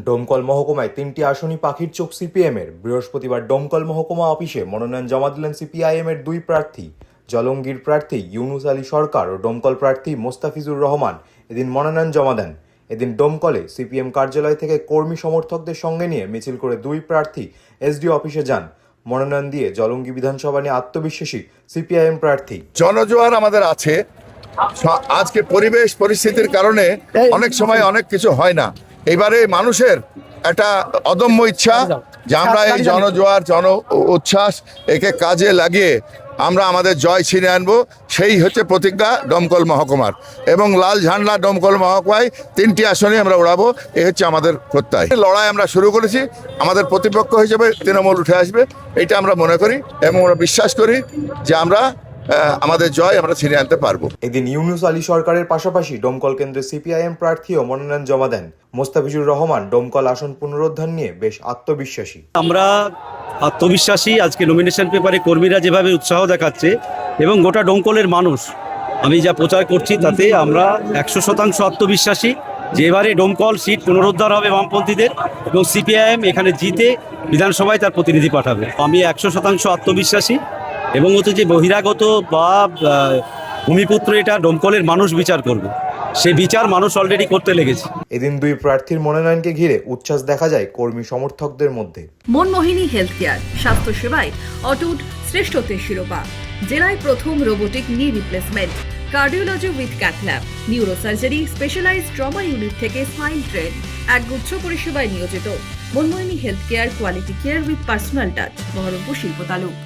ডোমকল মহকুমায় 3টি আসনই পাখির চোখ সিপিএমের। বৃহস্পতিবার ডোমকল মহকুমা অফিসে মনোনয়ন জমা দিলেন সিপিআইএমের দুই প্রার্থী। জলঙ্গির প্রার্থী ইউনুস আলী সরকার ও ডোমকল প্রার্থী মোস্তাফিজুর রহমান এদিন মনোনয়ন জমা দেন। এদিন ডোমকলে সিপিএম কার্যালয় থেকে কর্মী সমর্থকদের সঙ্গে নিয়ে মিছিল করে দুই প্রার্থী এসডিও অফিসে যান। মনোনয়ন দিয়ে জলঙ্গি বিধানসভা নিয়ে আত্মবিশ্বাসী সিপিআইএম প্রার্থী। জনজোয়ার আমাদের আছে। আজকে পরিবেশ পরিস্থিতির কারণে অনেক সময় অনেক কিছু হয় না। এবারে মানুষের একটা অদম্য ইচ্ছা যে আমরা এই জনজোয়ার জন উচ্ছ্বাস একে কাজে লাগিয়ে আমরা আমাদের জয় ছিনিয়ে আনবো, সেই হচ্ছে প্রতিজ্ঞা ডোমকল মহকুমার। এবং লাল ঝান্ডা ডোমকল মহকুমায় 3টি আসনে আমরা উড়াবো, এ হচ্ছে আমাদের প্রত্যয়। লড়াই আমরা শুরু করেছি, আমাদের প্রতিপক্ষ হিসেবে তৃণমূল উঠে আসবে, এটা আমরা মনে করি এবং আমরা বিশ্বাস করি যে আমরা আমাদের জয় আমরা ছিনিয়ে আনতে পারবো। এদিন ইউনুস আলী সরকারের পাশাপাশি ডোমকল কেন্দ্রের সিপিআইএম প্রার্থীও মনোনয়ন জমা দেন। মোস্তাফিজুর রহমান ডোমকল আসন পুনরুদ্ধার নিয়ে বেশ আত্মবিশ্বাসী। আমরা আত্মবিশ্বাসী। আজকে নমিনেশন পেপারে কর্মীরা যেভাবে উৎসাহ দেখাচ্ছে এবং গোটা ডোমকলের মানুষ, আমি যা প্রচার করছি তাতে আমরা 100% আত্মবিশ্বাসী যে এবারে ডোমকল সিট পুনরুদ্ধার হবে বামপন্থীদের এবং সিপিআইএম এখানে জিতে বিধানসভায় তার প্রতিনিধি পাঠাবে। আমি 100% আত্মবিশ্বাসী এবং হচ্ছে যে বহিরাগত বা ভূমিপুত্র এটা ডোমকলের মানুষ বিচার করবে, সে বিচার মানুষ অলরেডি করতে লেগেছে। এদিন দুই প্রার্থীর মনোনয়নকে ঘিরে উচ্ছ্বাস দেখা যায় কর্মী সমর্থকদের মধ্যে। মনমোহিনী হেলথ কেয়ার, স্বাস্থ্য সেবায় অটুট শ্রেষ্ঠত্বের শিরোপা। জেলায় প্রথম robotic knee replacement, cardiology with cath lab, neurosurgery, specialised trauma unit থেকে স্মাইল ট্রেন, একগুচ্ছ পরিষেবায় নিয়োজিত। Manmohini health care, quality care with personal touch, Baharampur শিল্প তালুক।